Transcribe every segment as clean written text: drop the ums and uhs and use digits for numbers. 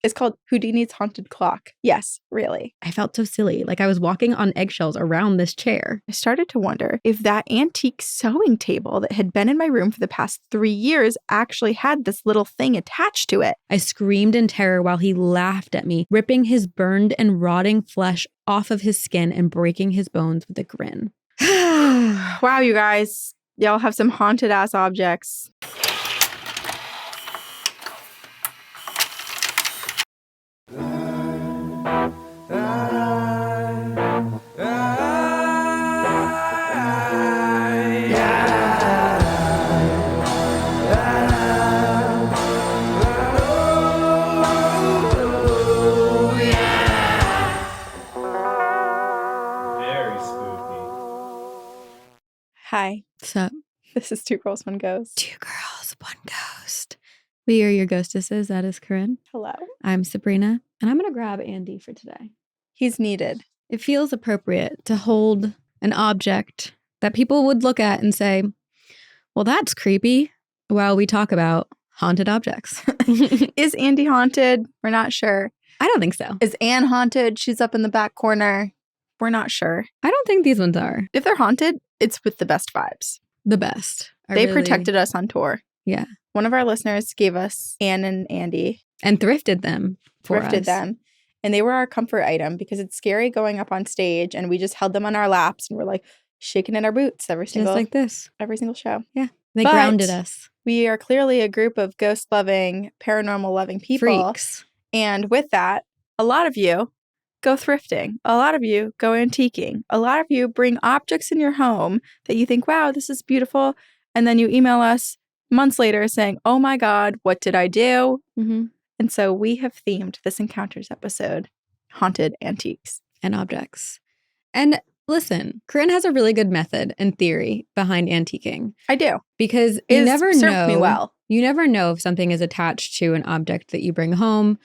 It's called Houdini's haunted clock. Yes, really. I felt so silly. Like I was walking on eggshells around this chair. I started to wonder if that antique sewing table that had been in my room for the past 3 years actually had this little thing attached to it. I screamed in terror while he laughed at me, ripping his burned and rotting flesh off of his skin and breaking his bones with a grin. Wow, you guys. Y'all have some haunted ass objects. Hi. What's up? This is Two Girls, One Ghost. Two Girls, One Ghost. We are your ghostesses. That is Corinne. Hello. I'm Sabrina, and I'm going to grab Andy for today. He's needed. It feels appropriate to hold an object that people would look at and say, well, that's creepy, while we talk about haunted objects. Is Andy haunted? We're not sure. I don't think so. Is Anne haunted? She's up in the back corner. We're not sure. I don't think these ones are. If they're haunted, it's with the best vibes. The best. They protected us on tour. Yeah. One of our listeners gave us Anne and Andy. And thrifted them for us. Thrifted them. And they were our comfort item because it's scary going up on stage and we just held them on our laps and we're like shaking in our boots every single Just like this. Every single show. Yeah. They But grounded us. We are clearly a group of ghost-loving, paranormal-loving people. Freaks. And with that, a lot of you go thrifting. A lot of you go antiquing. A lot of you bring objects in your home that you think, wow, this is beautiful. And then you email us months later saying, oh my God, what did I do? Mm-hmm. And so we have themed this Encounters episode, Haunted Antiques. And objects. And listen, Corinne has a really good method and theory behind antiquing. I do. Because you never served me well. You never know if something is attached to an object that you bring home.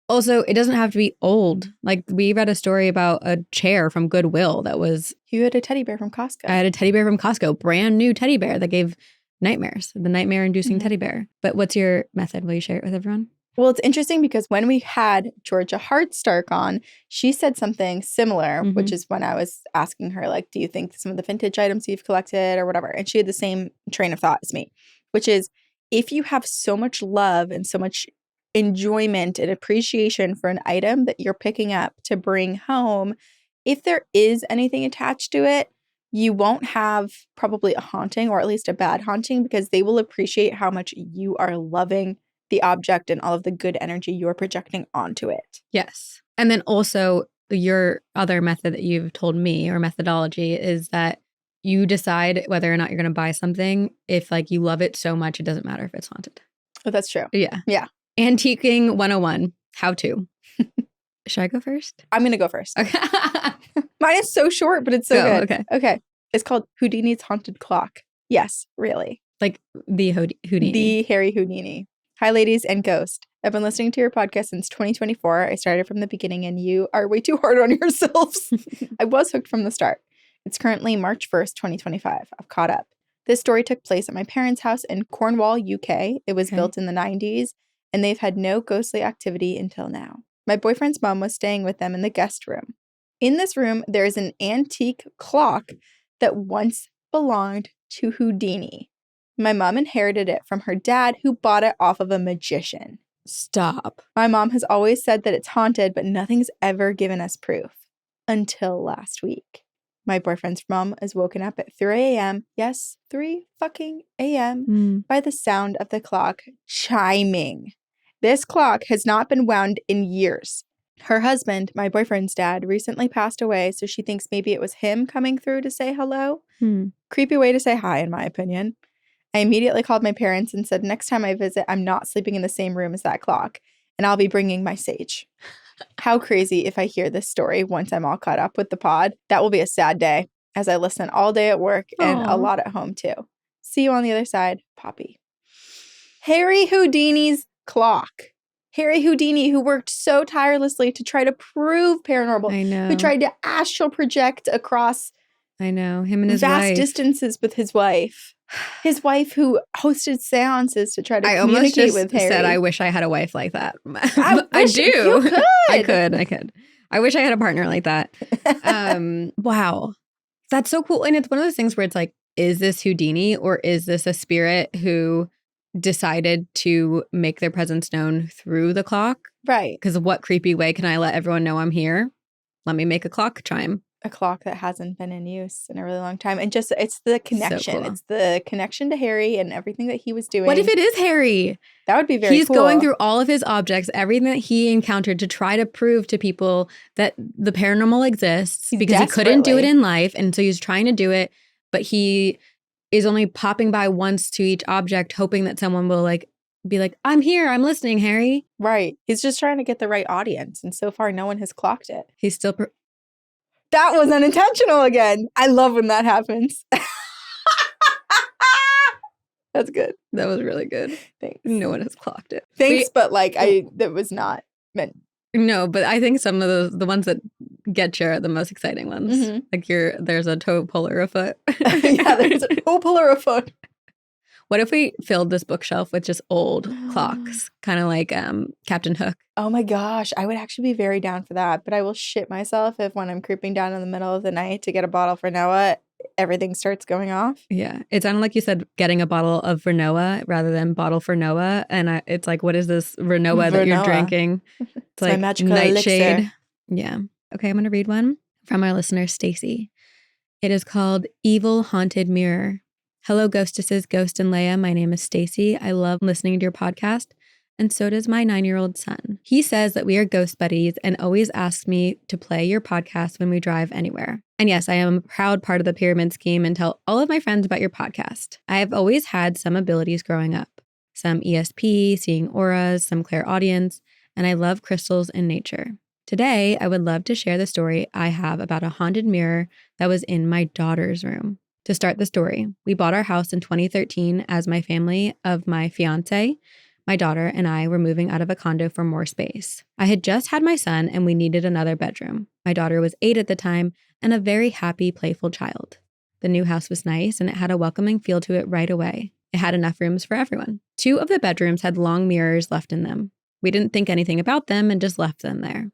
Also, it doesn't have to be old. Like, we read a story about a chair from Goodwill that was... You had a teddy bear from Costco. I had a teddy bear from Costco. Brand new teddy bear that gave nightmares. The nightmare-inducing teddy bear. But what's your method? Will you share it with everyone? Well, it's interesting because when we had Georgia Hardstark on, she said something similar, which is when I was asking her, like, do you think some of the vintage items you've collected or whatever? And she had the same train of thought as me, which is if you have so much love and so much enjoyment and appreciation for an item that you're picking up to bring home, if there is anything attached to it, you won't have probably a haunting or at least a bad haunting because they will appreciate how much you are loving the object and all of the good energy you're projecting onto it. Yes. And then also your other method that you've told me or methodology is that you decide whether or not you're going to buy something if like you love it so much it doesn't matter if it's haunted. Oh, that's true. Yeah. Yeah. Antiquing 101. How to. Should I go first? I'm going to go first. Okay. Mine is so short, but it's so good. Okay. Okay. It's called Houdini's haunted clock. Yes, really. Like the Houdini. The Harry Houdini. Hi, ladies and ghost. I've been listening to your podcast since 2024. I started from the beginning and you are way too hard on yourselves. I was hooked from the start. It's currently March 1st, 2025. I've caught up. This story took place at my parents' house in Cornwall, UK. It was built in the 90s and they've had no ghostly activity until now. My boyfriend's mom was staying with them in the guest room. In this room, there is an antique clock that once belonged to Houdini. My mom inherited it from her dad, who bought it off of a magician. Stop. My mom has always said that it's haunted, but nothing's ever given us proof. Until last week. My boyfriend's mom is woken up at 3 a.m. Yes, 3 fucking a.m. By the sound of the clock chiming. This clock has not been wound in years. Her husband, my boyfriend's dad, recently passed away, so she thinks maybe it was him coming through to say hello. Creepy way to say hi, in my opinion. I immediately called my parents and said, next time I visit, I'm not sleeping in the same room as that clock, and I'll be bringing my sage. How crazy if I hear this story once I'm all caught up with the pod. That will be a sad day as I listen all day at work and a lot at home too. See you on the other side, Poppy. Harry Houdini's clock. Harry Houdini, who worked so tirelessly to try to prove paranormal. I know. Who tried to astral project across I know. Him and his vast wife. distances with his wife. His wife who hosted seances to try to I almost communicate just with Harry. said I wish I had a wife like that. I do. You could. I could. I wish I had a partner like that. Wow. That's so cool. And it's one of those things where it's like, is this Houdini or is this a spirit who decided to make their presence known through the clock? Right. Because what creepy way can I let everyone know I'm here? Let me make a clock chime. A clock that hasn't been in use in a really long time. And just, it's the connection. So cool. It's the connection to Harry and everything that he was doing. What if it is Harry? That would be very He's cool. going through all of his objects, everything that he encountered to try to prove to people that the paranormal exists because he couldn't do it in life. And so he's trying to do it, but he is only popping by once to each object, hoping that someone will be like, I'm here, I'm listening, Harry. Right. He's just trying to get the right audience. And so far, no one has clocked it. He's still... That was unintentional again. I love when that happens. That's good. That was really good. Thanks. No one has clocked it. Thanks, but that was not meant. No, but I think some of the ones that get you are the most exciting ones. Mm-hmm. Like there's a toe puller afoot. Yeah, there's a toe puller afoot. What if we filled this bookshelf with just old clocks, kind of like Captain Hook? Oh my gosh, I would actually be very down for that. But I will shit myself if when I'm creeping down in the middle of the night to get a bottle for Noah, everything starts going off. Yeah, it sounded like you said getting a bottle of Vernoa rather than bottle for Noah. And it's like, what is this Vernoa that you're drinking? It's like my magical nightshade. elixir. Yeah. Okay, I'm going to read one from our listener, Stacy. It is called Evil Haunted Mirror. Hello, ghostesses, Ghost and Leia. My name is Stacy. I love listening to your podcast, and so does my 9-year-old son. He says that we are ghost buddies and always asks me to play your podcast when we drive anywhere. And yes, I am a proud part of the pyramid scheme and tell all of my friends about your podcast. I have always had some abilities growing up. Some ESP, seeing auras, some clairaudience, and I love crystals and nature. Today, I would love to share the story I have about a haunted mirror that was in my daughter's room. To start the story, we bought our house in 2013 as my family of my fiance, my daughter, and I were moving out of a condo for more space. I had just had my son and we needed another bedroom. My daughter was 8 at the time and a very happy, playful child. The new house was nice and it had a welcoming feel to it right away. It had enough rooms for everyone. 2 of the bedrooms had long mirrors left in them. We didn't think anything about them and just left them there.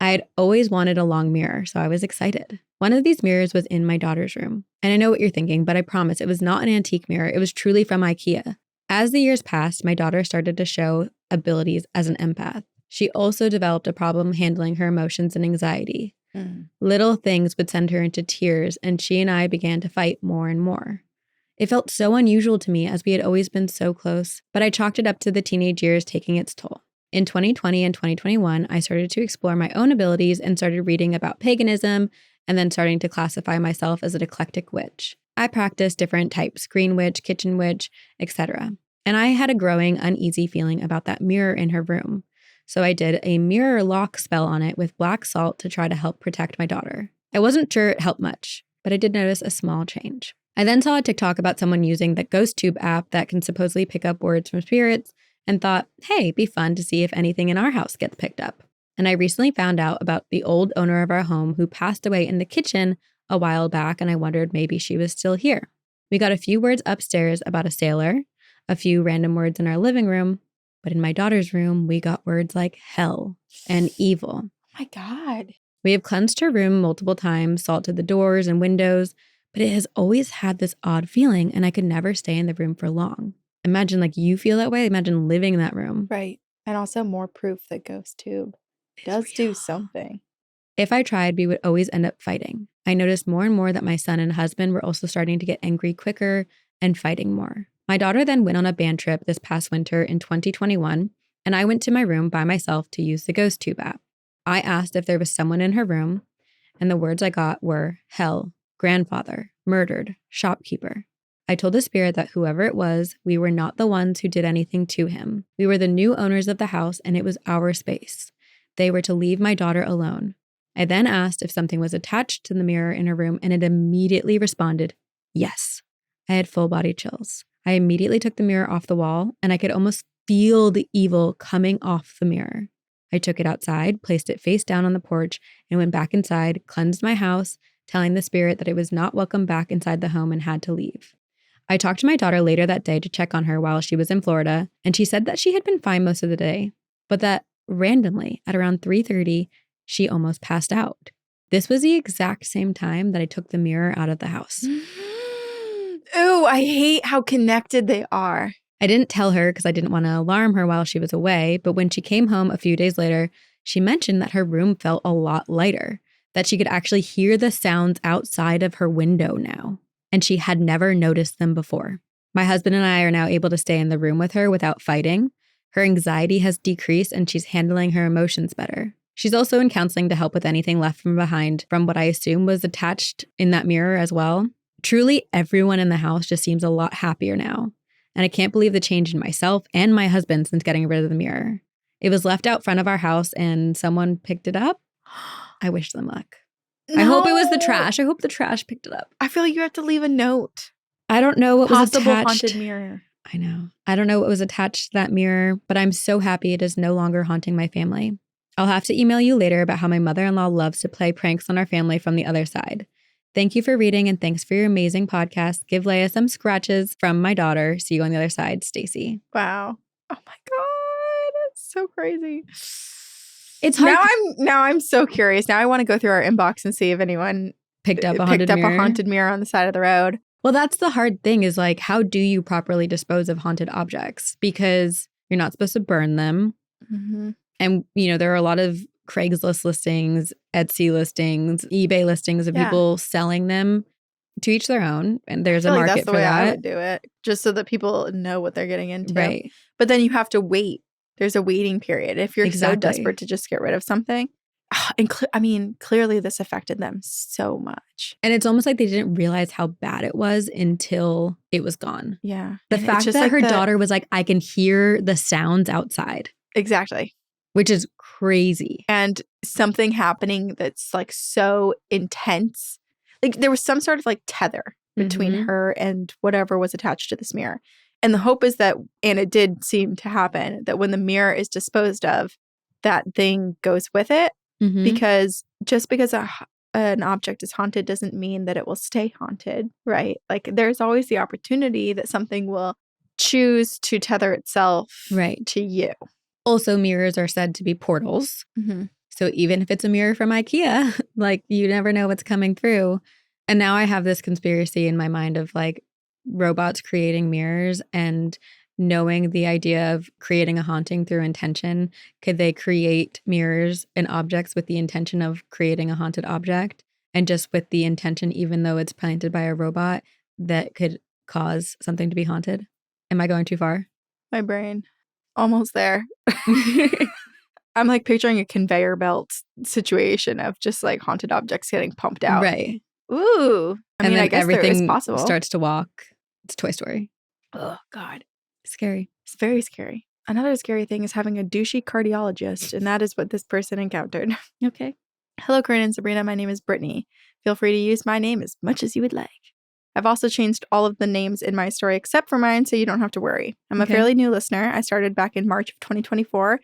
I had always wanted a long mirror, so I was excited. One of these mirrors was in my daughter's room. And I know what you're thinking, but I promise it was not an antique mirror. It was truly from IKEA. As the years passed, my daughter started to show abilities as an empath. She also developed a problem handling her emotions and anxiety. Little things would send her into tears, and she and I began to fight more and more. It felt so unusual to me as we had always been so close, but I chalked it up to the teenage years taking its toll. In 2020 and 2021, I started to explore my own abilities and started reading about paganism and then starting to classify myself as an eclectic witch. I practiced different types, green witch, kitchen witch, etc. And I had a growing uneasy feeling about that mirror in her room. So I did a mirror lock spell on it with black salt to try to help protect my daughter. I wasn't sure it helped much, but I did notice a small change. I then saw a TikTok about someone using the GhostTube app that can supposedly pick up words from spirits and thought, hey, it'd be fun to see if anything in our house gets picked up. And I recently found out about the old owner of our home who passed away in the kitchen a while back, and I wondered maybe she was still here. We got a few words upstairs about a sailor, a few random words in our living room, but in my daughter's room, we got words like hell and evil. Oh my God. We have cleansed her room multiple times, salted the doors and windows, but it has always had this odd feeling, and I could never stay in the room for long. Imagine you feel that way. Imagine living in that room. Right. And also more proof that GhostTube does do something. If I tried, we would always end up fighting. I noticed more and more that my son and husband were also starting to get angry quicker and fighting more. My daughter then went on a band trip this past winter in 2021, and I went to my room by myself to use the GhostTube app. I asked if there was someone in her room, and the words I got were hell, grandfather, murdered, shopkeeper. I told the spirit that whoever it was, we were not the ones who did anything to him. We were the new owners of the house, and it was our space. They were to leave my daughter alone. I then asked if something was attached to the mirror in her room, and it immediately responded, yes. I had full body chills. I immediately took the mirror off the wall, and I could almost feel the evil coming off the mirror. I took it outside, placed it face down on the porch, and went back inside, cleansed my house, telling the spirit that it was not welcome back inside the home and had to leave. I talked to my daughter later that day to check on her while she was in Florida, and she said that she had been fine most of the day, but that randomly at around 3:30, she almost passed out. This was the exact same time that I took the mirror out of the house. Ooh, I hate how connected they are. I didn't tell her because I didn't want to alarm her while she was away, but when she came home a few days later, she mentioned that her room felt a lot lighter, that she could actually hear the sounds outside of her window now, and she had never noticed them before. My husband and I are now able to stay in the room with her without fighting. Her anxiety has decreased and she's handling her emotions better. She's also in counseling to help with anything left from behind from what I assume was attached in that mirror as well. Truly, everyone in the house just seems a lot happier now. And I can't believe the change in myself and my husband since getting rid of the mirror. It was left out front of our house and someone picked it up. I wish them luck. No. I hope it was the trash. I hope the trash picked it up. I feel like you have to leave a note. I don't know what was attached. Possible haunted mirror. I know. I don't know what was attached to that mirror, but I'm so happy it is no longer haunting my family. I'll have to email you later about how my mother-in-law loves to play pranks on our family from the other side. Thank you for reading and thanks for your amazing podcast. Give Leia some scratches from my daughter. See you on the other side, Stacy. Wow. Oh my God. That's so crazy. It's hard. Now I'm so curious. Now I want to go through our inbox and see if anyone picked up a haunted mirror on the side of the road. Well, that's the hard thing is like, how do you properly dispose of haunted objects? Because you're not supposed to burn them. Mm-hmm. And, you know, there are a lot of Craigslist listings, Etsy listings, eBay listings of people selling them. To each their own. And there's a market that's the for way that. I would do it, just so that people know what they're getting into. Right. But then you have to wait. There's a waiting period. If you're so desperate to just get rid of something. And clearly this affected them so much. And it's almost like they didn't realize how bad it was until it was gone. Yeah. The fact that like her daughter was like, I can hear the sounds outside. Exactly. Which is crazy. And something happening that's like so intense. Like there was some sort of like tether between her and whatever was attached to this mirror. And the hope is that, and it did seem to happen, that when the mirror is disposed of, that thing goes with it. Mm-hmm. Because just because an object is haunted doesn't mean that it will stay haunted, right? Like there's always the opportunity that something will choose to tether itself to you. Also, mirrors are said to be portals. Mm-hmm. So even if it's a mirror from IKEA, like you never know what's coming through. And now I have this conspiracy in my mind of like robots creating mirrors and knowing the idea of creating a haunting through intention. Could they create mirrors and objects with the intention of creating a haunted object? And just with the intention, even though it's planted by a robot, that could cause something to be haunted? Am I going too far? My brain. Almost there. I'm like picturing a conveyor belt situation of just like haunted objects getting pumped out. Right. Ooh. I mean, I guess everything there is possible. Starts to walk. It's Toy Story. Oh, God. Scary. It's very scary. Another scary thing is having a douchey cardiologist, and that is what this person encountered. Okay. Hello, Corinne and Sabrina. My name is Brittany. Feel free to use my name as much as you would like. I've also changed all of the names in my story except for mine, so you don't have to worry. I'm a fairly new listener. I started back in March of 2024,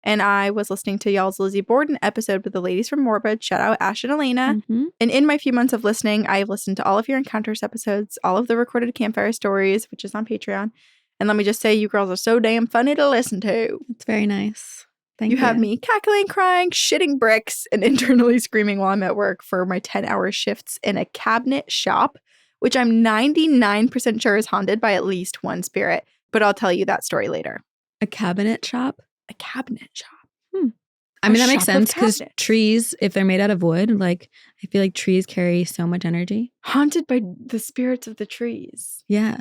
and I was listening to y'all's Lizzie Borden episode with the ladies from Morbid. Shout out Ash and Elena. Mm-hmm. And in my few months of listening, I've listened to all of your Encounters episodes, all of the recorded campfire stories, which is on Patreon. And let me just say, you girls are so damn funny to listen to. It's very nice. Thank you. You have me cackling, crying, shitting bricks, and internally screaming while I'm at work for my 10-hour shifts in a cabinet shop, which I'm 99% sure is haunted by at least one spirit. But I'll tell you that story later. A cabinet shop? A cabinet shop. I mean, that makes sense because trees, if they're made out of wood, like I feel like trees carry so much energy. Haunted by the spirits of the trees. Yeah.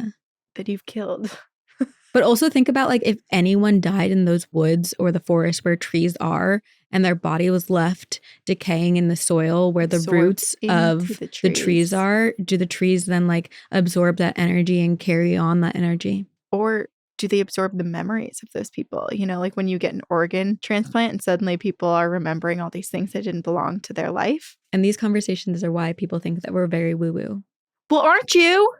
That you've killed. But also think about like if anyone died in those woods or the forest where trees are and their body was left decaying in the soil where the roots of the trees are, do the trees then like absorb that energy and carry on that energy? Or do they absorb the memories of those people? You know, like when you get an organ transplant and suddenly people are remembering all these things that didn't belong to their life. And these conversations are why people think that we're very woo-woo. Well, aren't you?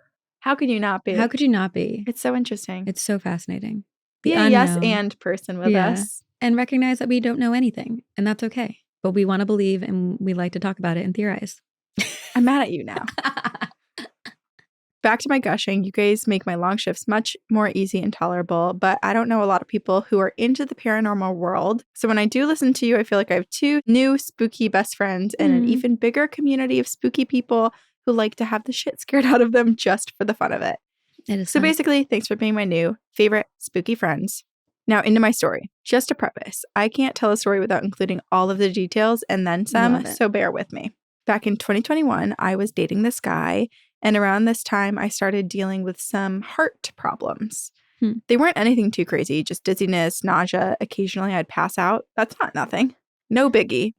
How could you not be? How could you not be? It's so interesting. It's so fascinating. Be a yes and person with us. And recognize that we don't know anything. And that's okay. But we want to believe and we like to talk about it and theorize. I'm mad at you now. Back to my gushing, you guys make my long shifts much more easy and tolerable, but I don't know a lot of people who are into the paranormal world. So when I do listen to you, I feel like I have 2 new spooky best friends and an even bigger community of spooky people who like to have the shit scared out of them just for the fun of it. It is So fun. basically, thanks for being my new favorite spooky friends. Now into my story. Just to preface, I can't tell a story without including all of the details and then some, so bear with me. Back in 2021, I was dating this guy, and around this time, I started dealing with some heart problems. They weren't anything too crazy, just dizziness, nausea. Occasionally, I'd pass out. That's not nothing. No biggie.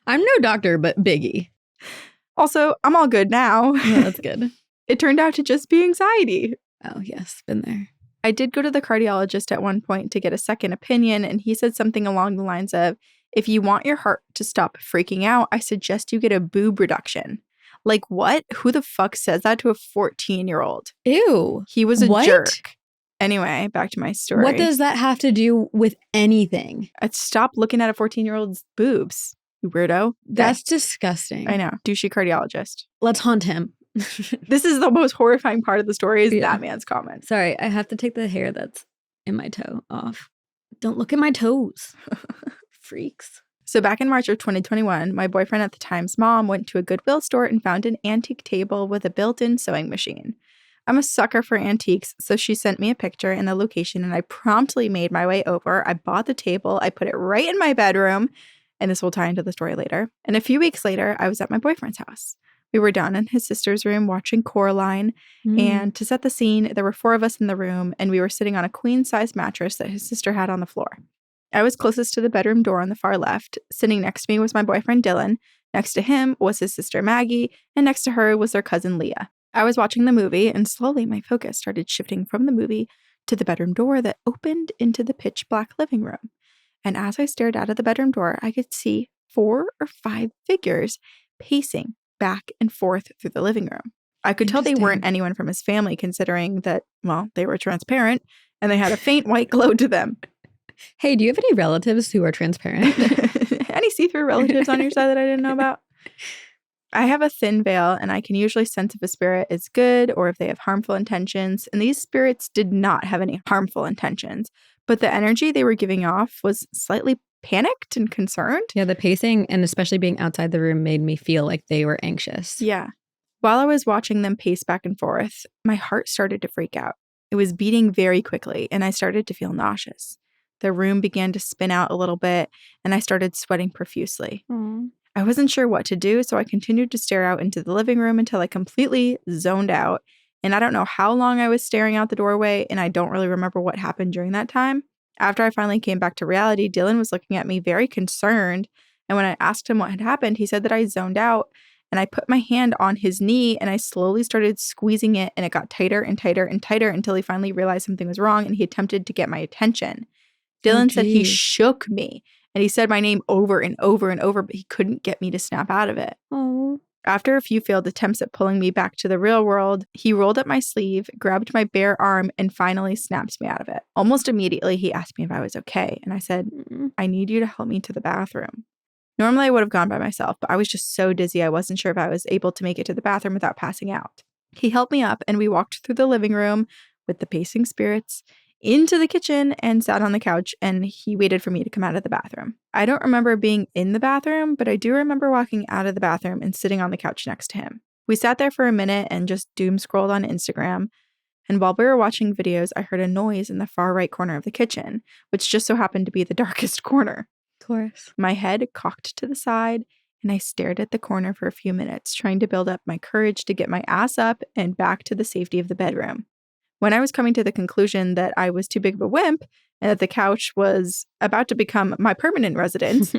I'm no doctor, but biggie. Also, I'm all good now. Yeah, that's good. It turned out to just be anxiety. Oh, yes. Been there. I did go to the cardiologist at one point to get a second opinion, and he said something along the lines of, if you want your heart to stop freaking out, I suggest you get a boob reduction. Like, what? Who the fuck says that to a 14-year-old? Ew. He was a jerk. Anyway, back to my story. What does that have to do with anything? Stop looking at a 14-year-old's boobs, you weirdo. That's disgusting. I know. Douchey cardiologist. Let's haunt him. This is the most horrifying part of the story is that man's comment. Sorry, I have to take the hair that's in my toe off. Don't look at my toes. Freaks. So back in March of 2021, my boyfriend at the time's mom went to a Goodwill store and found an antique table with a built-in sewing machine. I'm a sucker for antiques, so she sent me a picture and the location, and I promptly made my way over. I bought the table, I put it right in my bedroom, and this will tie into the story later. And a few weeks later, I was at my boyfriend's house. We were down in his sister's room watching Coraline, and to set the scene, there were 4 of us in the room, and we were sitting on a queen-size mattress that his sister had on the floor. I was closest to the bedroom door on the far left. Sitting next to me was my boyfriend Dylan. Next to him was his sister Maggie, and next to her was their cousin Leah. I was watching the movie, and slowly my focus started shifting from the movie to the bedroom door that opened into the pitch-black living room. And as I stared out of the bedroom door, I could see 4 or 5 figures pacing back and forth through the living room. I could tell they weren't anyone from his family, considering that, well, they were transparent, and they had a faint white glow to them. Hey, do you have any relatives who are transparent? Any see-through relatives on your side that I didn't know about? I have a thin veil, and I can usually sense if a spirit is good or if they have harmful intentions, and these spirits did not have any harmful intentions, but the energy they were giving off was slightly panicked and concerned. Yeah, the pacing and especially being outside the room made me feel like they were anxious. Yeah. While I was watching them pace back and forth, my heart started to freak out. It was beating very quickly, and I started to feel nauseous. The room began to spin out a little bit, and I started sweating profusely. I wasn't sure what to do, so I continued to stare out into the living room until I completely zoned out. And I don't know how long I was staring out the doorway, and I don't really remember what happened during that time. After I finally came back to reality, Dylan was looking at me very concerned, and when I asked him what had happened, he said that I zoned out, and I put my hand on his knee, and I slowly started squeezing it, and it got tighter and tighter and tighter until he finally realized something was wrong, and he attempted to get my attention. Dylan said he shook me, and he said my name over and over and over, but he couldn't get me to snap out of it. Oh. After a few failed attempts at pulling me back to the real world, he rolled up my sleeve, grabbed my bare arm, and finally snapped me out of it. Almost immediately, he asked me if I was okay, and I said, I need you to help me to the bathroom. Normally, I would have gone by myself, but I was just so dizzy I wasn't sure if I was able to make it to the bathroom without passing out. He helped me up, and we walked through the living room with the pacing spirits, into the kitchen, and sat on the couch, and he waited for me to come out of the bathroom. I don't remember being in the bathroom, but I do remember walking out of the bathroom and sitting on the couch next to him. We sat there for a minute and just doom scrolled on Instagram, and while we were watching videos, I heard a noise in the far right corner of the kitchen, which just so happened to be the darkest corner. Of course. My head cocked to the side, and I stared at the corner for a few minutes, trying to build up my courage to get my ass up and back to the safety of the bedroom. When I was coming to the conclusion that I was too big of a wimp and that the couch was about to become my permanent residence,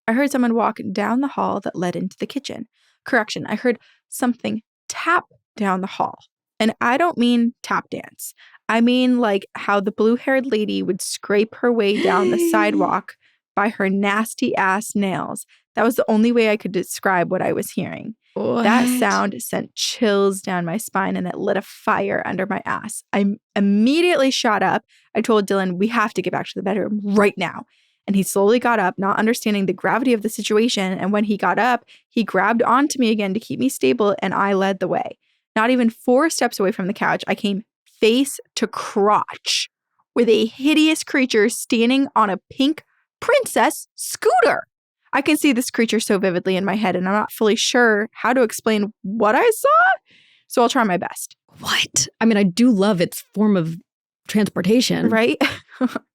I heard someone walk down the hall that led into the kitchen. Correction, I heard something tap down the hall. And I don't mean tap dance. I mean like how the blue-haired lady would scrape her way down the sidewalk by her nasty ass nails. That was the only way I could describe what I was hearing. What? That sound sent chills down my spine, and it lit a fire under my ass. I immediately shot up. I told Dylan, we have to get back to the bedroom right now. And he slowly got up, not understanding the gravity of the situation. And when he got up, he grabbed onto me again to keep me stable, and I led the way. Not even 4 steps away from the couch, I came face to crotch with a hideous creature standing on a pink princess scooter. I can see this creature so vividly in my head, and I'm not fully sure how to explain what I saw, so I'll try my best. What? I mean, I do love its form of transportation. Right?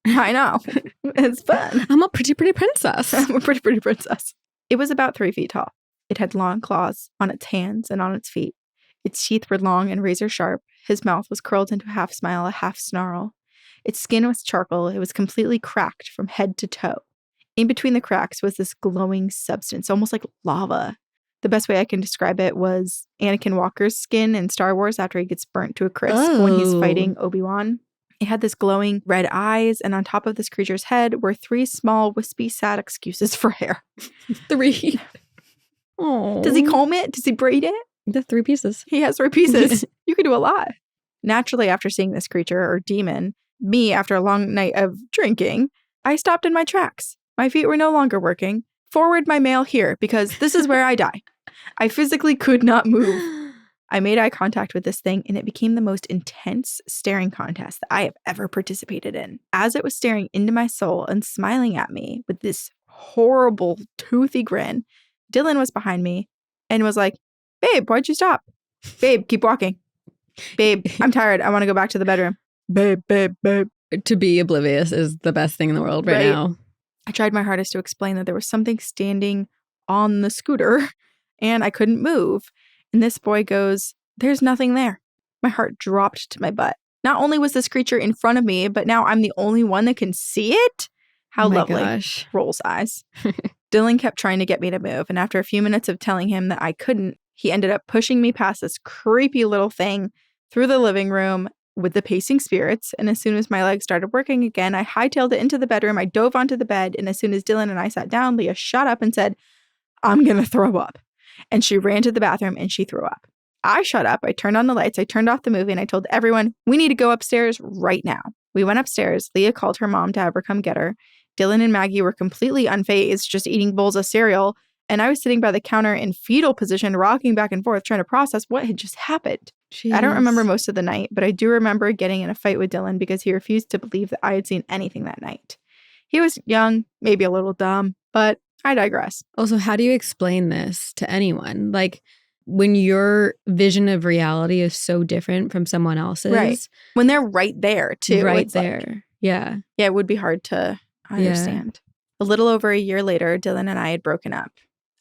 I know. It's fun. I'm a pretty princess. I'm a pretty princess. It was about 3 feet tall. It had long claws on its hands and on its feet. Its teeth were long and razor sharp. His mouth was curled into a half smile, a half snarl. Its skin was charcoal. It was completely cracked from head to toe. In between the cracks was this glowing substance, almost like lava. The best way I can describe it was Anakin Walker's skin in Star Wars after he gets burnt to a crisp when he's fighting Obi-Wan. It had this glowing red eyes, and on top of this creature's head were 3 small, wispy, sad excuses for hair. 3. Oh. Does he comb it? Does he braid it? The 3 pieces. He has 3 pieces. You could do a lot. Naturally, after seeing this creature or demon, me, after a long night of drinking, I stopped in my tracks. My feet were no longer working. Forward my mail here, because this is where I die. I physically could not move. I made eye contact with this thing, and it became the most intense staring contest that I have ever participated in. As it was staring into my soul and smiling at me with this horrible, toothy grin, Dylan was behind me and was like, "Babe, why'd you stop? Babe, keep walking. Babe, I'm tired. I want to go back to the bedroom. Babe." To be oblivious is the best thing in the world right now. I tried my hardest to explain that there was something standing on the scooter and I couldn't move. And this boy goes, "There's nothing there." My heart dropped to my butt. Not only was this creature in front of me, but now I'm the only one that can see it? How lovely. Gosh. Rolls eyes. Dylan kept trying to get me to move. And after a few minutes of telling him that I couldn't, he ended up pushing me past this creepy little thing through the living room with the pacing spirits. And as soon as my legs started working again, I hightailed it into the bedroom. I dove onto the bed. And as soon as Dylan and I sat down, Leah shot up and said, "I'm going to throw up." And she ran to the bathroom and she threw up. I shut up. I turned on the lights. I turned off the movie and I told everyone, "We need to go upstairs right now." We went upstairs. Leah called her mom to have her come get her. Dylan and Maggie were completely unfazed, just eating bowls of cereal. And I was sitting by the counter in fetal position, rocking back and forth, trying to process what had just happened. Jeez. I don't remember most of the night, but I do remember getting in a fight with Dylan because he refused to believe that I had seen anything that night. He was young, maybe a little dumb, but I digress. Also, how do you explain this to anyone? Like, when your vision of reality is so different from someone else's. Right. When they're right there, too. Right there. Like, yeah. Yeah, it would be hard to understand. A little over a year later, Dylan and I had broken up.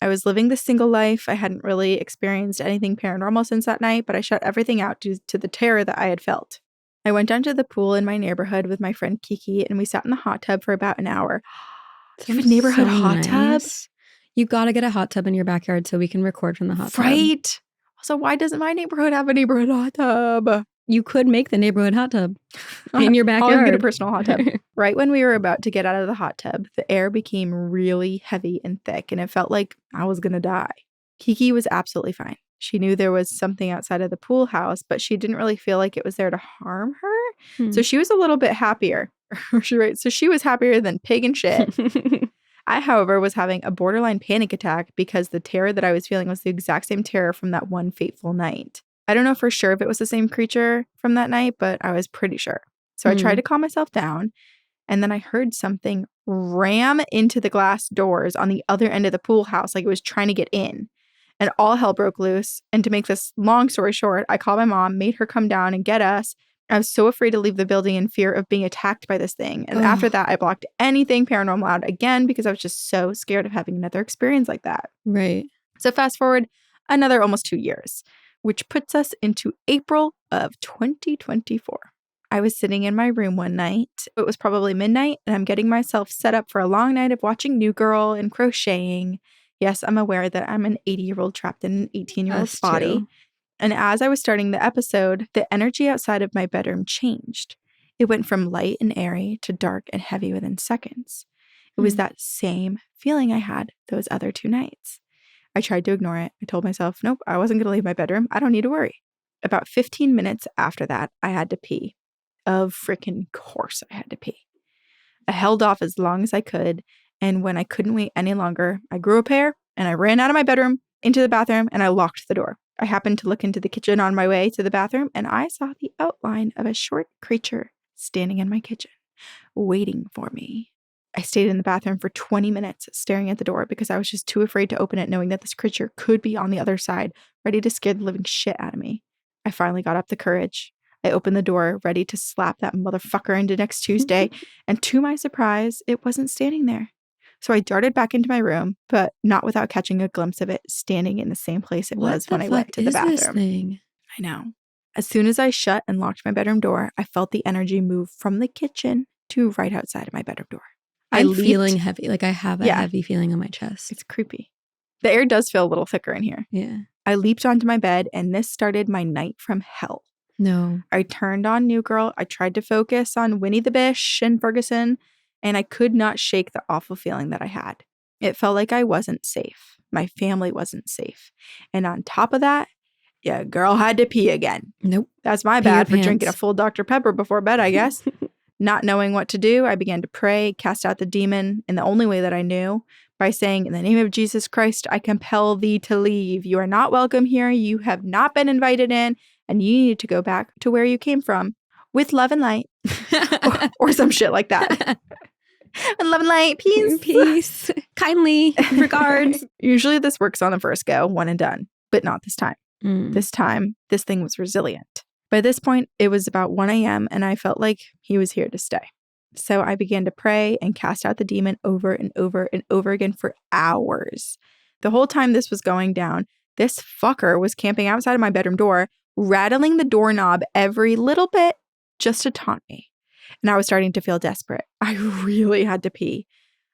I was living the single life. I hadn't really experienced anything paranormal since that night, but I shut everything out due to the terror that I had felt. I went down to the pool in my neighborhood with my friend Kiki, and we sat in the hot tub for about an hour. You have a neighborhood hot tub? You got to get a hot tub in your backyard so we can record from the hot tub. Right. Also, why doesn't my neighborhood have a neighborhood hot tub? You could make the neighborhood hot tub in your backyard. I'll get a personal hot tub. Right when we were about to get out of the hot tub, the air became really heavy and thick, and it felt like I was going to die. Kiki was absolutely fine. She knew there was something outside of the pool house, but she didn't really feel like it was there to harm her. So she was a little bit happier. So she was happier than pig and shit. I, however, was having a borderline panic attack because the terror that I was feeling was the exact same terror from that one fateful night. I don't know for sure if it was the same creature from that night, but I was pretty sure. So I tried to calm myself down, and then I heard something ram into the glass doors on the other end of the pool house like it was trying to get in. And all hell broke loose. And to make this long story short, I called my mom, made her come down and get us. I was so afraid to leave the building in fear of being attacked by this thing. And after that, I blocked anything paranormal out again because I was just so scared of having another experience like that. Right. So fast forward another almost 2 years, which puts us into April of 2024. I was sitting in my room one night. It was probably midnight, and I'm getting myself set up for a long night of watching New Girl and crocheting. Yes, I'm aware that I'm an 80-year-old trapped in an 18-year-old's body. Too. And as I was starting the episode, the energy outside of my bedroom changed. It went from light and airy to dark and heavy within seconds. It was that same feeling I had those other 2 nights. I tried to ignore it. I told myself, nope, I wasn't going to leave my bedroom. I don't need to worry. About 15 minutes after that, I had to pee. Of freaking course I had to pee. I held off as long as I could, and when I couldn't wait any longer, I grew a pair and I ran out of my bedroom into the bathroom and I locked the door. I happened to look into the kitchen on my way to the bathroom, and I saw the outline of a short creature standing in my kitchen, waiting for me. I stayed in the bathroom for 20 minutes staring at the door because I was just too afraid to open it, knowing that this creature could be on the other side, ready to scare the living shit out of me. I finally got up the courage. I opened the door, ready to slap that motherfucker into next Tuesday, and to my surprise, it wasn't standing there. So I darted back into my room, but not without catching a glimpse of it standing in the same place it was when I went to the bathroom. This thing? I know. As soon as I shut and locked my bedroom door, I felt the energy move from the kitchen to right outside of my bedroom door. I'm feeling heavy. Like I have a heavy feeling on my chest. It's creepy. The air does feel a little thicker in here. Yeah. I leaped onto my bed, and this started my night from hell. No. I turned on New Girl. I tried to focus on Winnie the Bish and Ferguson, and I could not shake the awful feeling that I had. It felt like I wasn't safe. My family wasn't safe. And on top of that, yeah, girl had to pee again. Nope. That's my bad for drinking a full Dr. Pepper before bed, I guess. Not knowing what to do, I began to pray, cast out the demon in the only way that I knew, by saying, "In the name of Jesus Christ, I compel thee to leave. You are not welcome here. You have not been invited in, and you need to go back to where you came from with love and light." or some shit like that. And love and light, peace. Peace. Kindly regards. Usually this works on the first go, one and done, but not this time. This time, this thing was resilient. By this point, it was about 1 a.m. and I felt like he was here to stay. So I began to pray and cast out the demon over and over and over again for hours. The whole time this was going down, this fucker was camping outside of my bedroom door, rattling the doorknob every little bit just to taunt me. And I was starting to feel desperate. I really had to pee.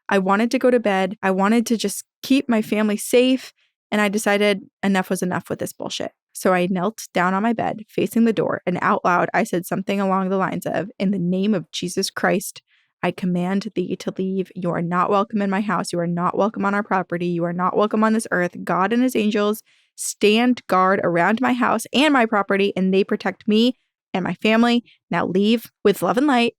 I wanted to go to bed. I wanted to just keep my family safe. And I decided enough was enough with this bullshit. So I knelt down on my bed, facing the door, and out loud I said something along the lines of, "In the name of Jesus Christ, I command thee to leave. You are not welcome in my house. You are not welcome on our property. You are not welcome on this earth. God and his angels stand guard around my house and my property, and they protect me and my family. Now leave with love and light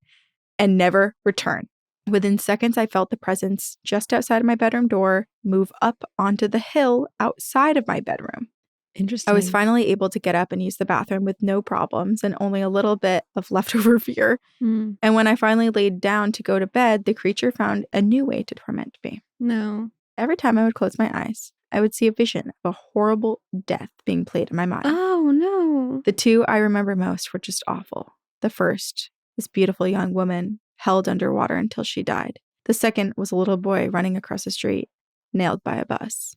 and never return." Within seconds, I felt the presence just outside of my bedroom door move up onto the hill outside of my bedroom. Interesting. I was finally able to get up and use the bathroom with no problems and only a little bit of leftover fear. And when I finally laid down to go to bed, the creature found a new way to torment me. No. Every time I would close my eyes, I would see a vision of a horrible death being played in my mind. Oh, no. The two I remember most were just awful. The first, this beautiful young woman held underwater until she died. The second was a little boy running across the street, nailed by a bus.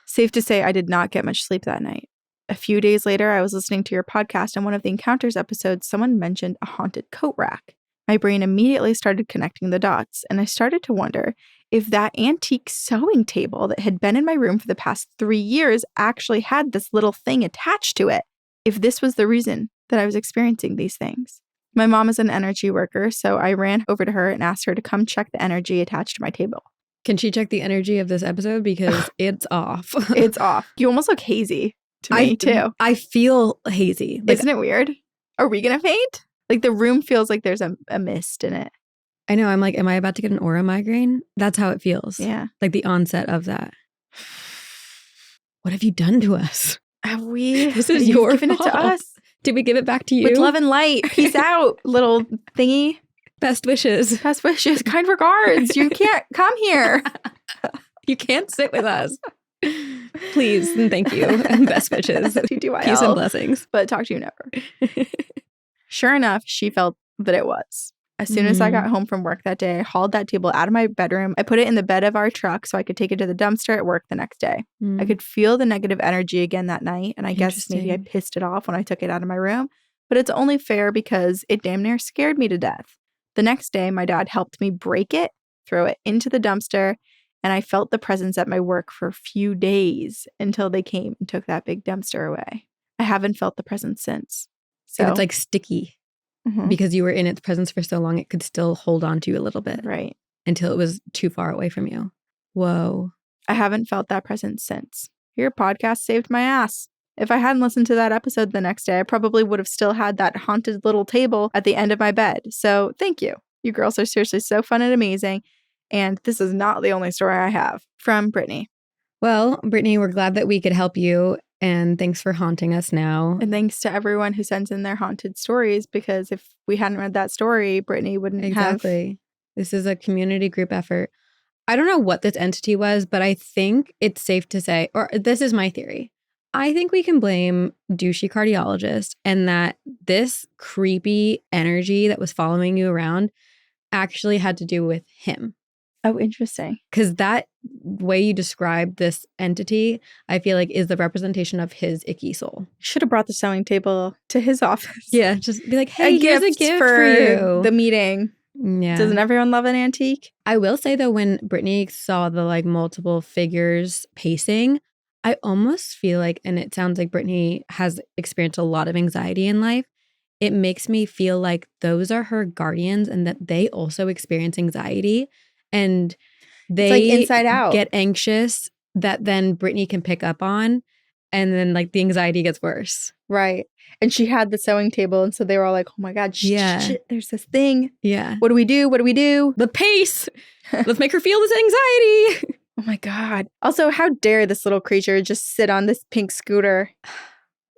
Safe to say, I did not get much sleep that night. A few days later, I was listening to your podcast, and one of the Encounters episodes, someone mentioned a haunted coat rack. My brain immediately started connecting the dots, and I started to wonder if that antique sewing table that had been in my room for the past 3 years actually had this little thing attached to it, if this was the reason that I was experiencing these things. My mom is an energy worker, so I ran over to her and asked her to come check the energy attached to my table. Can she check the energy of this episode? Because it's off. It's off. You almost look hazy to me, too. I feel hazy. Like, isn't it weird? Are we going to faint? Like the room feels like there's a mist in it. I know. I'm like, am I about to get an aura migraine? That's how it feels. Yeah. Like the onset of that. What have you done to us? Have we? This is your given fault. it to us. Did we give it back to you? With love and light. Peace out, little thingy. Best wishes. Best wishes. Kind regards. You can't come here. You can't sit with us. Please and thank you. Best wishes. TTYL. Peace and blessings. But talk to you never. Sure enough, she felt that it was. As soon as I got home from work that day, I hauled that table out of my bedroom. I put it in the bed of our truck so I could take it to the dumpster at work the next day. I could feel the negative energy again that night, and I guess maybe I pissed it off when I took it out of my room. But it's only fair because it damn near scared me to death. The next day, my dad helped me break it, throw it into the dumpster, and I felt the presence at my work for a few days until they came and took that big dumpster away. I haven't felt the presence since. So it's like sticky. Because you were in its presence for so long, it could still hold on to you a little bit. Right. Until it was too far away from you. Whoa. I haven't felt that presence since. Your podcast saved my ass. If I hadn't listened to that episode the next day, I probably would have still had that haunted little table at the end of my bed. So thank you. You girls are seriously so fun and amazing. And this is not the only story I have. From Brittany. Well, Brittany, we're glad that we could help you. And thanks for haunting us now. And thanks to everyone who sends in their haunted stories, because if we hadn't read that story, Brittany wouldn't have. Exactly. This is a community group effort. I don't know what this entity was, but I think it's safe to say, or this is my theory. I think we can blame douchey cardiologist and that this creepy energy that was following you around actually had to do with him. Oh, interesting. Because that way you describe this entity, I feel like is the representation of his icky soul. Should have brought the sewing table to his office. Yeah, just be like, hey, here's a gift for you. The meeting. Yeah. Doesn't everyone love an antique? I will say though, when Brittany saw the like multiple figures pacing, I almost feel like, and it sounds like Brittany has experienced a lot of anxiety in life. It makes me feel like those are her guardians and that they also experience anxiety and they like Inside Out. Get anxious that then Brittany can pick up on. And then like the anxiety gets worse. Right. And she had the sewing table. And so they were all like, oh my God, shit, there's this thing. Yeah. What do we do? What do we do? The pace. Let's make her feel this anxiety. Oh my God. Also, how dare this little creature just sit on this pink scooter?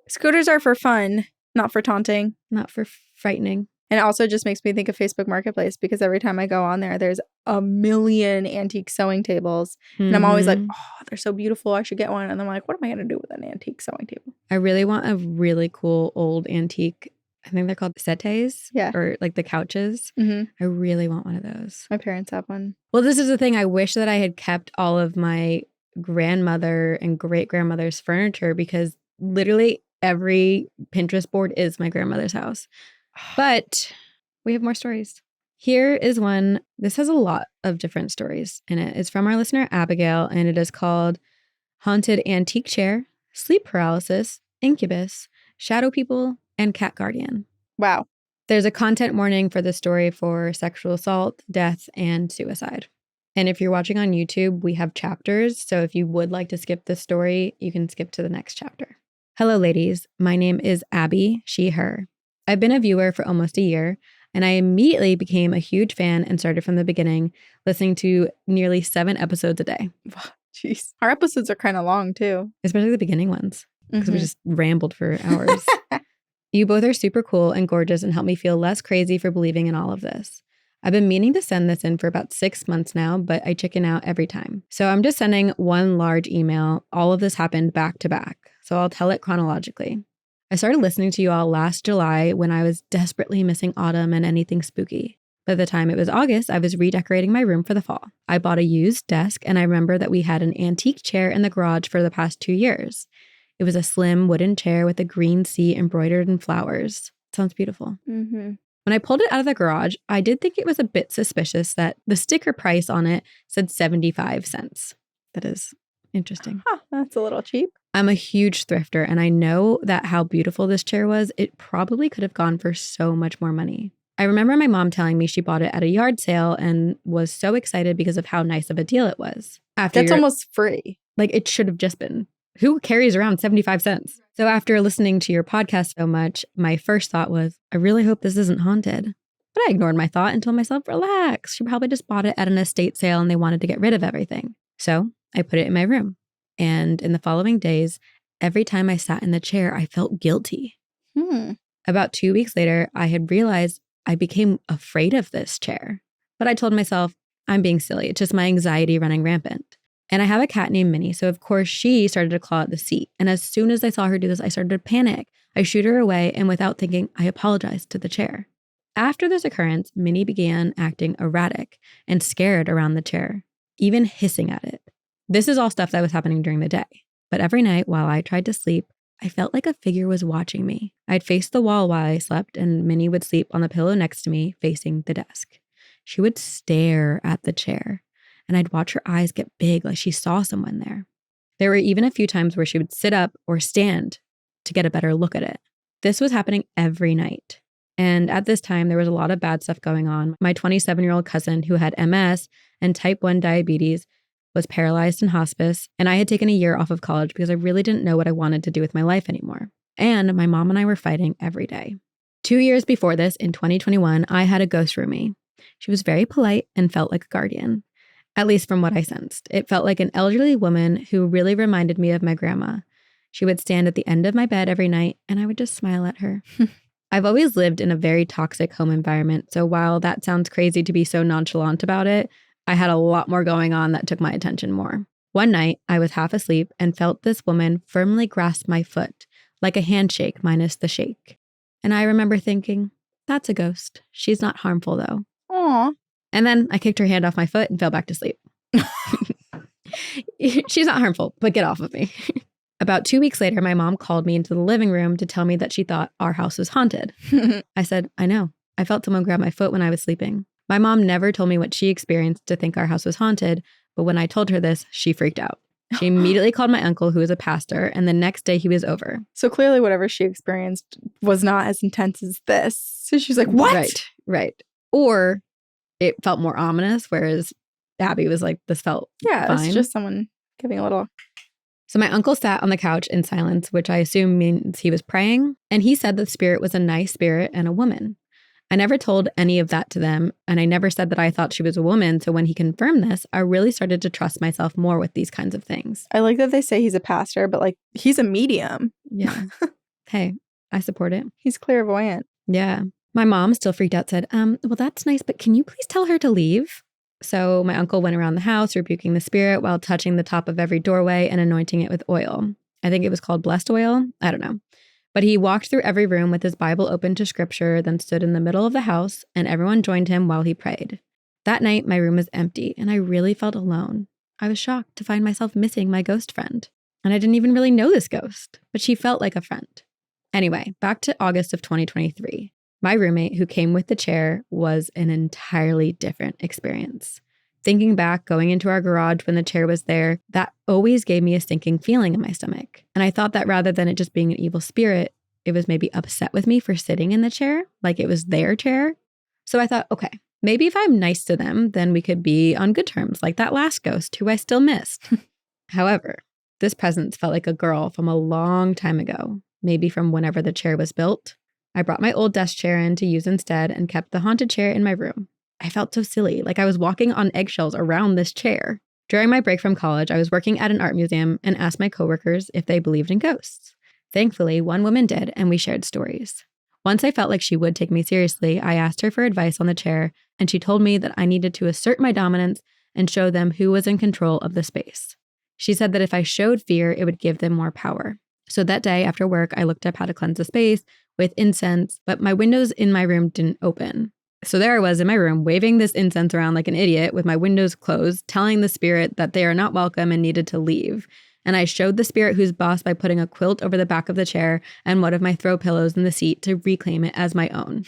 Scooters are for fun, not for taunting. Not for frightening. And it also just makes me think of Facebook Marketplace because every time I go on there, there's a million antique sewing tables. And I'm always like, oh, they're so beautiful. I should get one. And I'm like, what am I going to do with an antique sewing table? I really want a really cool old antique. I think they're called settees. Yeah. Or like the couches. Mm-hmm. I really want one of those. My parents have one. Well, this is the thing. I wish that I had kept all of my grandmother and great grandmother's furniture because literally every Pinterest board is my grandmother's house. But we have more stories. Here is one. This has a lot of different stories in it. It's from our listener, Abigail, and it is called Haunted Antique Chair, Sleep Paralysis, Incubus, Shadow People, and Cat Guardian. Wow. There's a content warning for the story for sexual assault, death, and suicide. And if you're watching on YouTube, we have chapters. So if you would like to skip this story, you can skip to the next chapter. Hello, ladies. My name is Abby, she, her. I've been a viewer for almost a year, and I immediately became a huge fan and started from the beginning, listening to nearly 7 episodes a day. Jeez. Our episodes are kind of long, too. Especially the beginning ones, because we just rambled for hours. You both are super cool and gorgeous and help me feel less crazy for believing in all of this. I've been meaning to send this in for about 6 months now, but I chicken out every time. So I'm just sending one large email. All of this happened back to back, so I'll tell it chronologically. I started listening to you all last July when I was desperately missing autumn and anything spooky. By the time it was August, I was redecorating my room for the fall. I bought a used desk, and I remember that we had an antique chair in the garage for the past 2 years. It was a slim wooden chair with a green seat embroidered in flowers. Sounds beautiful. Mm-hmm. When I pulled it out of the garage, I did think it was a bit suspicious that the sticker price on it said 75 cents. That is interesting. Huh, that's a little cheap. I'm a huge thrifter, and I know that how beautiful this chair was, it probably could have gone for so much more money. I remember my mom telling me she bought it at a yard sale and was so excited because of how nice of a deal it was. That's almost free. Like, it should have just been. Who carries around 75 cents? So after listening to your podcast so much, my first thought was, I really hope this isn't haunted. But I ignored my thought and told myself, relax. She probably just bought it at an estate sale and they wanted to get rid of everything. So I put it in my room. And in the following days, every time I sat in the chair, I felt guilty. About 2 weeks later, I had realized I became afraid of this chair. But I told myself, I'm being silly. It's just my anxiety running rampant. And I have a cat named Minnie, so of course she started to claw at the seat. And as soon as I saw her do this, I started to panic. I shooed her away, and without thinking, I apologized to the chair. After this occurrence, Minnie began acting erratic and scared around the chair, even hissing at it. This is all stuff that was happening during the day. But every night while I tried to sleep, I felt like a figure was watching me. I'd face the wall while I slept, and Minnie would sleep on the pillow next to me, facing the desk. She would stare at the chair, and I'd watch her eyes get big like she saw someone there. There were even a few times where she would sit up or stand to get a better look at it. This was happening every night. And at this time, there was a lot of bad stuff going on. My 27-year-old cousin who had MS and type 1 diabetes was paralyzed in hospice, and I had taken a year off of college because I really didn't know what I wanted to do with my life anymore. And my mom and I were fighting every day. 2 years before this, in 2021, I had a ghost roomie. She was very polite and felt like a guardian. At least from what I sensed. It felt like an elderly woman who really reminded me of my grandma. She would stand at the end of my bed every night, and I would just smile at her. I've always lived in a very toxic home environment, so while that sounds crazy to be so nonchalant about it, I had a lot more going on that took my attention more. One night, I was half asleep and felt this woman firmly grasp my foot, like a handshake minus the shake. And I remember thinking, that's a ghost. She's not harmful, though. Aw. And then I kicked her hand off my foot and fell back to sleep. She's not harmful, but get off of me. About 2 weeks later, my mom called me into the living room to tell me that she thought our house was haunted. I said, I know. I felt someone grab my foot when I was sleeping. My mom never told me what she experienced to think our house was haunted, but when I told her this, she freaked out. She immediately called my uncle, who was a pastor, and the next day he was over. So clearly whatever she experienced was not as intense as this. So she's like, what? Right. Or it felt more ominous, whereas Abby was like, this felt fine. It's just someone giving a little... So my uncle sat on the couch in silence, which I assume means he was praying, and he said the spirit was a nice spirit and a woman. I never told any of that to them, and I never said that I thought she was a woman, so when he confirmed this, I really started to trust myself more with these kinds of things. I like that they say he's a pastor, but like, he's a medium. Yeah. Hey, I support it. He's clairvoyant. Yeah. My mom, still freaked out, said, well, that's nice, but can you please tell her to leave? So my uncle went around the house rebuking the spirit while touching the top of every doorway and anointing it with oil. I think it was called blessed oil. I don't know. But he walked through every room with his Bible open to scripture, then stood in the middle of the house, and everyone joined him while he prayed. That night, my room was empty, and I really felt alone. I was shocked to find myself missing my ghost friend. And I didn't even really know this ghost, but she felt like a friend. Anyway, back to August of 2023. My roommate, who came with the chair, was an entirely different experience. Thinking back, going into our garage when the chair was there, that always gave me a sinking feeling in my stomach. And I thought that rather than it just being an evil spirit, it was maybe upset with me for sitting in the chair, like it was their chair. So I thought, okay, maybe if I'm nice to them, then we could be on good terms, like that last ghost who I still missed. However, this presence felt like a girl from a long time ago, maybe from whenever the chair was built. I brought my old desk chair in to use instead and kept the haunted chair in my room. I felt so silly, like I was walking on eggshells around this chair. During my break from college, I was working at an art museum and asked my coworkers if they believed in ghosts. Thankfully, one woman did, and we shared stories. Once I felt like she would take me seriously, I asked her for advice on the chair, and she told me that I needed to assert my dominance and show them who was in control of the space. She said that if I showed fear, it would give them more power. So that day after work, I looked up how to cleanse the space with incense, but my windows in my room didn't open. So there I was in my room, waving this incense around like an idiot with my windows closed, telling the spirit that they are not welcome and needed to leave. And I showed the spirit who's boss by putting a quilt over the back of the chair and one of my throw pillows in the seat to reclaim it as my own.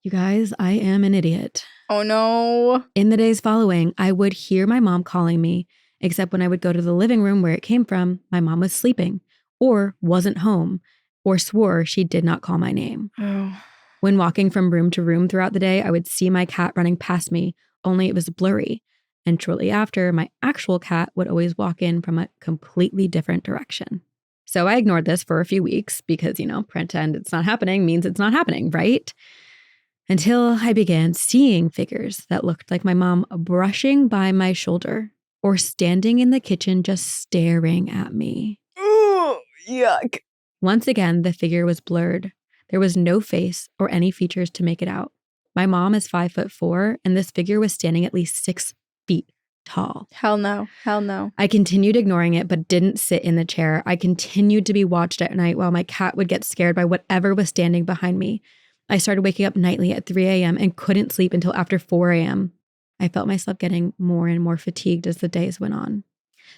You guys, I am an idiot. Oh no. In the days following, I would hear my mom calling me, except when I would go to the living room where it came from, my mom was sleeping or wasn't home or swore she did not call my name. Oh. When walking from room to room throughout the day, I would see my cat running past me, only it was blurry. And shortly after, my actual cat would always walk in from a completely different direction. So I ignored this for a few weeks because, pretend it's not happening means it's not happening, right? Until I began seeing figures that looked like my mom brushing by my shoulder or standing in the kitchen just staring at me. Ooh, yuck. Once again, the figure was blurred. There was no face or any features to make it out. My mom is 5'4", and this figure was standing at least 6 feet tall. Hell no. Hell no. I continued ignoring it, but didn't sit in the chair. I continued to be watched at night while my cat would get scared by whatever was standing behind me. I started waking up nightly at 3 a.m. and couldn't sleep until after 4 a.m. I felt myself getting more and more fatigued as the days went on.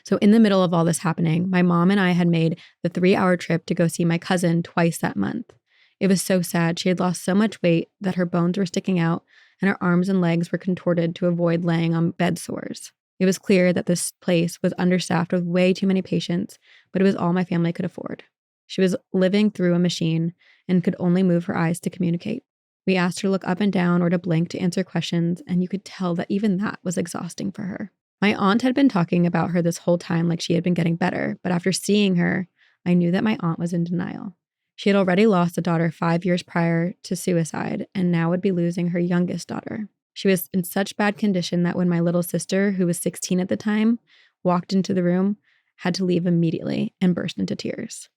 So in the middle of all this happening, my mom and I had made the 3-hour trip to go see my cousin twice that month. It was so sad. She had lost so much weight that her bones were sticking out and her arms and legs were contorted to avoid laying on bed sores. It was clear that this place was understaffed with way too many patients, but it was all my family could afford. She was living through a machine and could only move her eyes to communicate. We asked her to look up and down or to blink to answer questions, and you could tell that even that was exhausting for her. My aunt had been talking about her this whole time like she had been getting better, but after seeing her, I knew that my aunt was in denial. She had already lost a daughter 5 years prior to suicide and now would be losing her youngest daughter. She was in such bad condition that when my little sister, who was 16 at the time, walked into the room, had to leave immediately and burst into tears.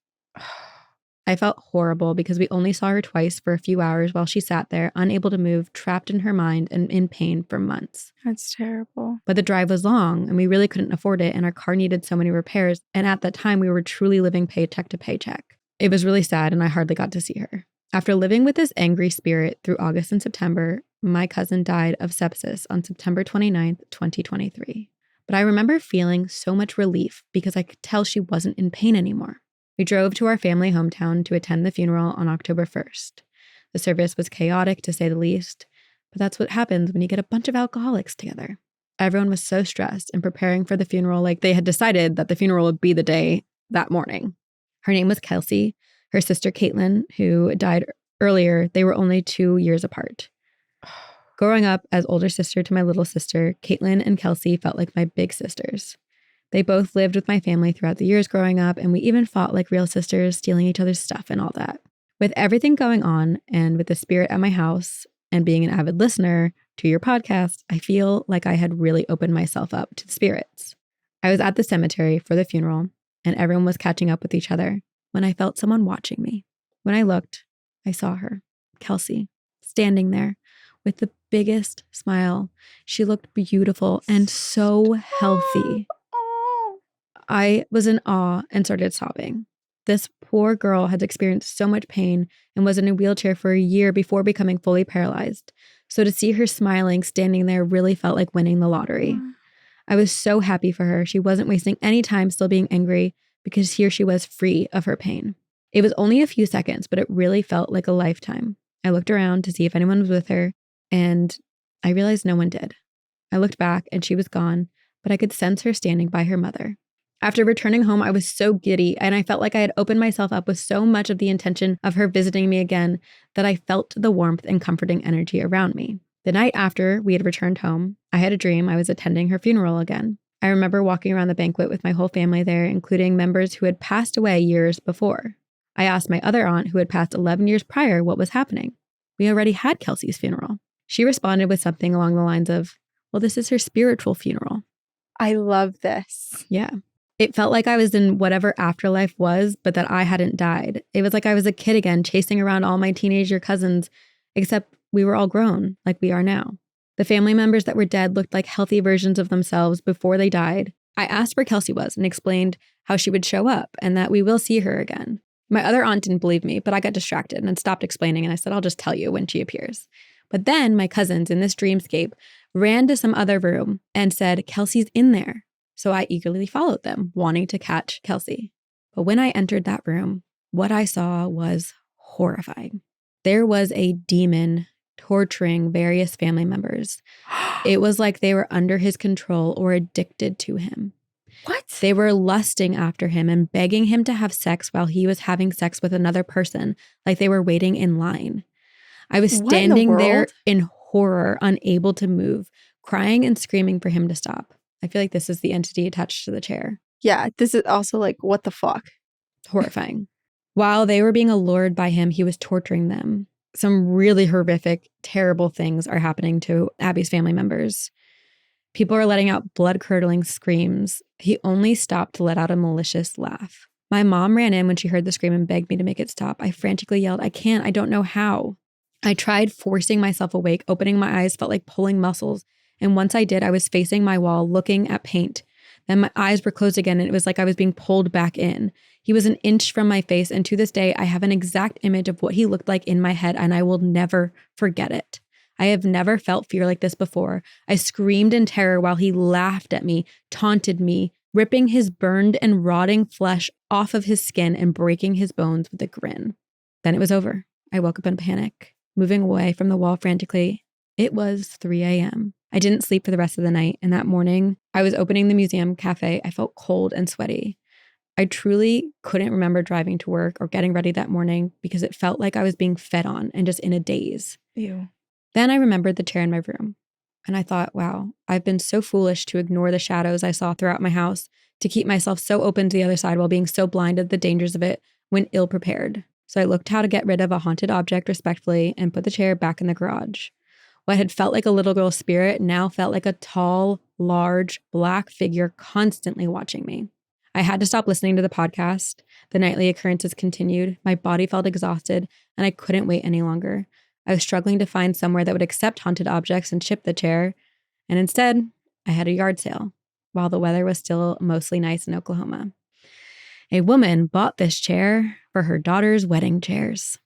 I felt horrible because we only saw her twice for a few hours while she sat there, unable to move, trapped in her mind and in pain for months. That's terrible. But the drive was long and we really couldn't afford it, and our car needed so many repairs, and at that time we were truly living paycheck to paycheck. It was really sad and I hardly got to see her. After living with this angry spirit through August and September, my cousin died of sepsis on September 29th, 2023. But I remember feeling so much relief because I could tell she wasn't in pain anymore. We drove to our family hometown to attend the funeral on October 1st. The service was chaotic, to say the least, but that's what happens when you get a bunch of alcoholics together. Everyone was so stressed and preparing for the funeral like they had decided that the funeral would be the day that morning. Her name was Kelsey. Her sister Caitlin, who died earlier, they were only 2 years apart. Growing up as older sister to my little sister, Caitlin and Kelsey felt like my big sisters. They both lived with my family throughout the years growing up, and we even fought like real sisters, stealing each other's stuff and all that. With everything going on, and with the spirit at my house, and being an avid listener to your podcast, I feel like I had really opened myself up to the spirits. I was at the cemetery for the funeral, and everyone was catching up with each other when I felt someone watching me. When I looked, I saw her, Kelsey, standing there with the biggest smile. She looked beautiful and so healthy. I was in awe and started sobbing. This poor girl had experienced so much pain and was in a wheelchair for a year before becoming fully paralyzed. So to see her smiling, standing there really felt like winning the lottery. I was so happy for her. She wasn't wasting any time still being angry because here she was free of her pain. It was only a few seconds, but it really felt like a lifetime. I looked around to see if anyone was with her, and I realized no one did. I looked back and she was gone, but I could sense her standing by her mother. After returning home, I was so giddy, and I felt like I had opened myself up with so much of the intention of her visiting me again that I felt the warmth and comforting energy around me. The night after we had returned home, I had a dream I was attending her funeral again. I remember walking around the banquet with my whole family there, including members who had passed away years before. I asked my other aunt, who had passed 11 years prior, what was happening. We already had Kelsey's funeral. She responded with something along the lines of, well, this is her spiritual funeral. I love this. Yeah. It felt like I was in whatever afterlife was, but that I hadn't died. It was like I was a kid again, chasing around all my teenager cousins, except we were all grown, like we are now. The family members that were dead looked like healthy versions of themselves before they died. I asked where Kelsey was and explained how she would show up and that we will see her again. My other aunt didn't believe me, but I got distracted and stopped explaining, and I said, I'll just tell you when she appears. But then my cousins in this dreamscape ran to some other room and said, Kelsey's in there. So I eagerly followed them, wanting to catch Kelsey. But when I entered that room, what I saw was horrifying. There was a demon torturing various family members. It was like they were under his control or addicted to him. What? They were lusting after him and begging him to have sex while he was having sex with another person, like they were waiting in line. I was standing there in horror, unable to move, crying and screaming for him to stop. I feel like this is the entity attached to the chair. Yeah, this is also like, what the fuck? Horrifying. While they were being allured by him, he was torturing them. Some really horrific, terrible things are happening to Abby's family members. People are letting out blood-curdling screams. He only stopped to let out a malicious laugh. My mom ran in when she heard the scream and begged me to make it stop. I frantically yelled, I can't, I don't know how. I tried forcing myself awake. Opening my eyes felt like pulling muscles. And once I did, I was facing my wall, looking at paint. Then my eyes were closed again, and it was like I was being pulled back in. He was an inch from my face, and to this day, I have an exact image of what he looked like in my head, and I will never forget it. I have never felt fear like this before. I screamed in terror while he laughed at me, taunted me, ripping his burned and rotting flesh off of his skin and breaking his bones with a grin. Then it was over. I woke up in panic, moving away from the wall frantically. It was 3 a.m. I didn't sleep for the rest of the night, and that morning, I was opening the museum cafe. I felt cold and sweaty. I truly couldn't remember driving to work or getting ready that morning because it felt like I was being fed on and just in a daze. Ew. Then I remembered the chair in my room, and I thought, wow, I've been so foolish to ignore the shadows I saw throughout my house, to keep myself so open to the other side while being so blind at the dangers of it when ill-prepared. So I looked how to get rid of a haunted object respectfully and put the chair back in the garage. What had felt like a little girl spirit now felt like a tall, large, black figure constantly watching me. I had to stop listening to the podcast. The nightly occurrences continued. My body felt exhausted, and I couldn't wait any longer. I was struggling to find somewhere that would accept haunted objects and ship the chair. And instead, I had a yard sale while the weather was still mostly nice in Oklahoma. A woman bought this chair for her daughter's wedding chairs.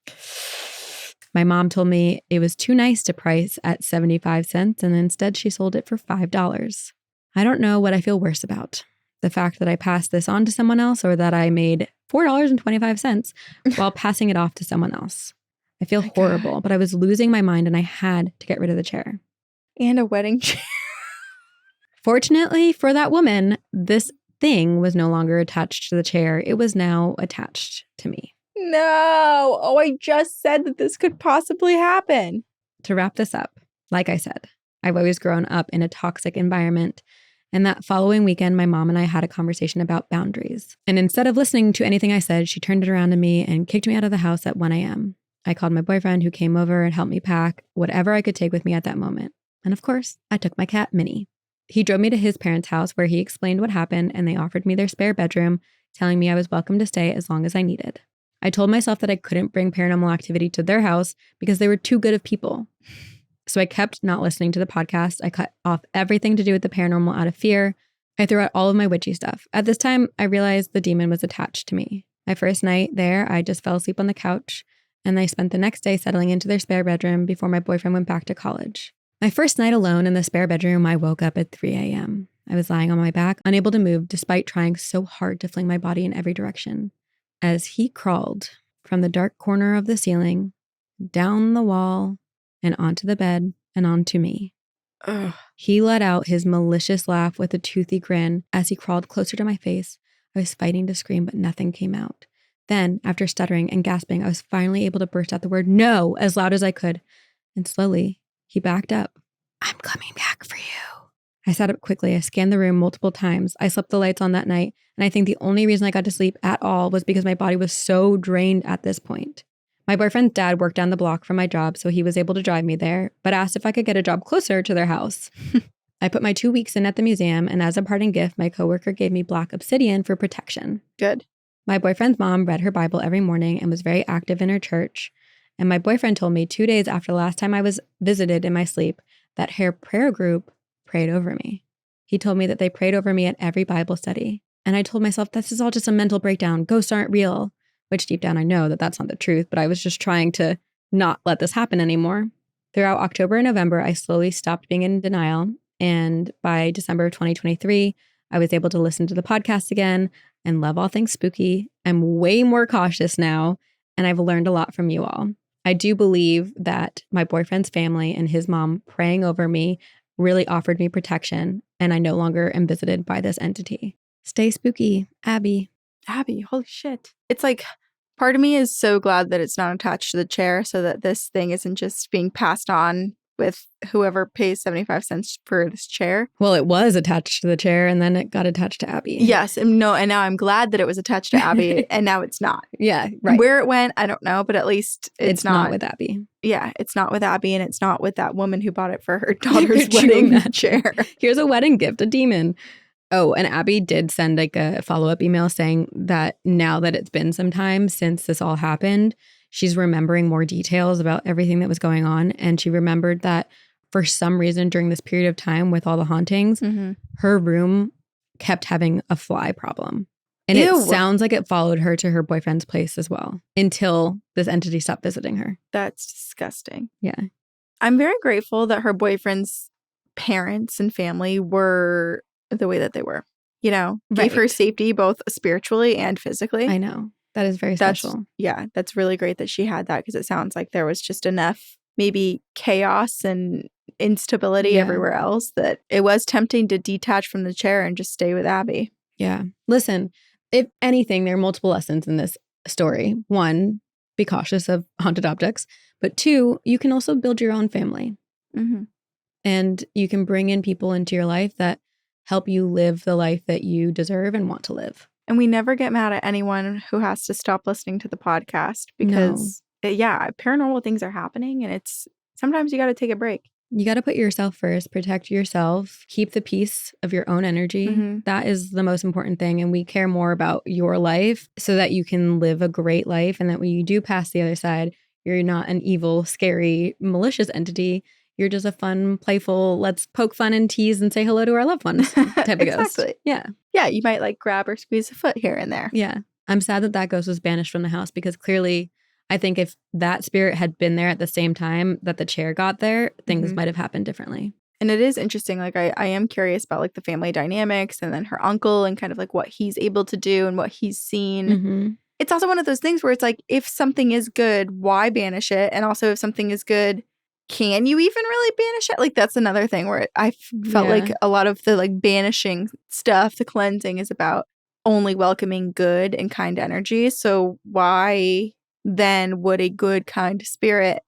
My mom told me it was too nice to price at 75 cents, and instead she sold it for $5. I don't know what I feel worse about. The fact that I passed this on to someone else or that I made $4.25 while passing it off to someone else. I feel horrible, but I was losing my mind and I had to get rid of the chair. And a wedding chair. Fortunately for that woman, this thing was no longer attached to the chair. It was now attached to me. No. Oh, I just said that this could possibly happen. To wrap this up, like I said, I've always grown up in a toxic environment. And that following weekend, my mom and I had a conversation about boundaries. And instead of listening to anything I said, she turned it around to me and kicked me out of the house at 1 a.m. I called my boyfriend who came over and helped me pack whatever I could take with me at that moment. And of course, I took my cat, Minnie. He drove me to his parents' house where he explained what happened and they offered me their spare bedroom, telling me I was welcome to stay as long as I needed. I told myself that I couldn't bring paranormal activity to their house because they were too good of people. So I kept not listening to the podcast. I cut off everything to do with the paranormal out of fear. I threw out all of my witchy stuff. At this time, I realized the demon was attached to me. My first night there, I just fell asleep on the couch, and I spent the next day settling into their spare bedroom before my boyfriend went back to college. My first night alone in the spare bedroom, I woke up at 3 a.m. I was lying on my back, unable to move despite trying so hard to fling my body in every direction. As he crawled from the dark corner of the ceiling, down the wall, and onto the bed, and onto me. Ugh. He let out his malicious laugh with a toothy grin as he crawled closer to my face. I was fighting to scream, but nothing came out. Then, after stuttering and gasping, I was finally able to burst out the word "no" as loud as I could. And slowly, he backed up. "I'm coming back for you." I sat up quickly. I scanned the room multiple times. I slept the lights on that night, and I think the only reason I got to sleep at all was because my body was so drained at this point. My boyfriend's dad worked down the block from my job, so he was able to drive me there, but asked if I could get a job closer to their house. I put my 2 weeks in at the museum, and as a parting gift, my coworker gave me black obsidian for protection. Good. My boyfriend's mom read her Bible every morning and was very active in her church. And my boyfriend told me 2 days after the last time I was visited in my sleep that her prayer group prayed over me. He told me that they prayed over me at every Bible study. And I told myself, this is all just a mental breakdown. Ghosts aren't real. Which deep down I know that that's not the truth, but I was just trying to not let this happen anymore. Throughout October and November, I slowly stopped being in denial. And by December of 2023, I was able to listen to the podcast again and love all things spooky. I'm way more cautious now, and I've learned a lot from you all. I do believe that my boyfriend's family and his mom praying over me really offered me protection, and I no longer am visited by this entity. Stay spooky, Abby. Abby, holy shit. It's like, part of me is so glad that it's not attached to the chair so that this thing isn't just being passed on with whoever pays 75 cents for this chair. Well, it was attached to the chair and then it got attached to Abby. Yes. And now I'm glad that it was attached to Abby and now it's not. Yeah, right. Where it went, I don't know, but at least it's not with Abby. Yeah, it's not with Abby and it's not with that woman who bought it for her daughter's wedding chair. Here's a wedding gift, a demon. Oh, and Abby did send like a follow-up email saying that now that it's been some time since this all happened, she's remembering more details about everything that was going on. And she remembered that for some reason during this period of time with all the hauntings, her room kept having a fly problem. And Ew. It sounds like it followed her to her boyfriend's place as well until this entity stopped visiting her. That's disgusting. Yeah. I'm very grateful that her boyfriend's parents and family were the way that they were, you know, gave her safety both spiritually and physically. I know. That is very special. Yeah, that's really great that she had that because it sounds like there was just enough maybe chaos and instability everywhere else that it was tempting to detach from the chair and just stay with Abby. Yeah. Listen, if anything, there are multiple lessons in this story. One, be cautious of haunted objects. But two, you can also build your own family. And you can bring in people into your life that help you live the life that you deserve and want to live. And we never get mad at anyone who has to stop listening to the podcast because, paranormal things are happening and it's sometimes you got to take a break. You got to put yourself first, protect yourself, keep the peace of your own energy. Mm-hmm. That is the most important thing. And we care more about your life so that you can live a great life. And that when you do pass the other side, you're not an evil, scary, malicious entity. You're just a fun, playful, let's poke fun and tease and say hello to our loved ones type of ghost. Exactly. Yeah. Yeah, you might like grab or squeeze a foot here and there. Yeah. I'm sad that that ghost was banished from the house because clearly I think if that spirit had been there at the same time that the chair got there, things might have happened differently. And it is interesting. Like I am curious about like the family dynamics and then her uncle and kind of like what he's able to do and what he's seen. Mm-hmm. It's also one of those things where it's like, if something is good, why banish it? And also if something is good, can you even really banish it? Like that's another thing where I felt like a lot of the like banishing stuff, the cleansing is about only welcoming good and kind energy. So why then would a good, kind spirit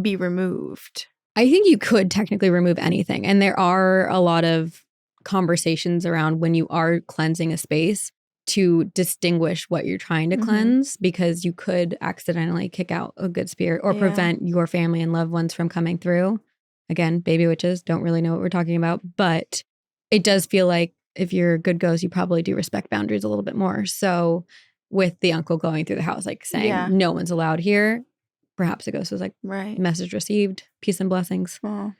be removed? I think you could technically remove anything. And there are a lot of conversations around when you are cleansing a space to distinguish what you're trying to cleanse, because you could accidentally kick out a good spirit or prevent your family and loved ones from coming through. Again, baby witches don't really know what we're talking about, but it does feel like if you're a good ghost, you probably do respect boundaries a little bit more. So with the uncle going through the house, like saying no one's allowed here, perhaps the ghost was like, message received, peace and blessings. Oh.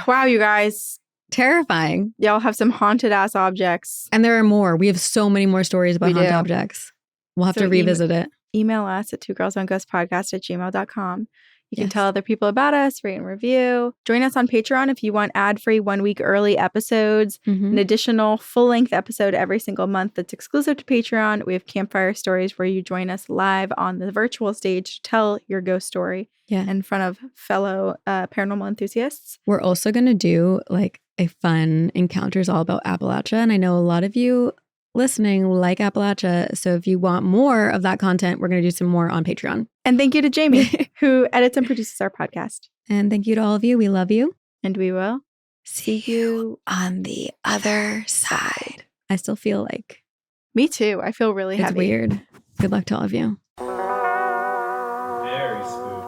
Wow, you guys. Terrifying. Y'all have some haunted ass objects. And there are more. We have so many more stories about haunted objects. We'll have to revisit it. Email us at twogirlsoneghostpodcast@gmail.com. You can tell other people about us, rate and review. Join us on Patreon if you want ad-free 1 week early episodes, an additional full-length episode every single month that's exclusive to Patreon. We have campfire stories where you join us live on the virtual stage to tell your ghost story in front of fellow paranormal enthusiasts. We're also going to do like a fun encounters all about Appalachia. And I know a lot of you listening like Appalachia. So if you want more of that content, we're going to do some more on Patreon. And thank you to Jamie, who edits and produces our podcast. And thank you to all of you. We love you. And we will see you on the other side. I still feel like... Me too. I feel really heavy. It's weird. Good luck to all of you. Very spooky.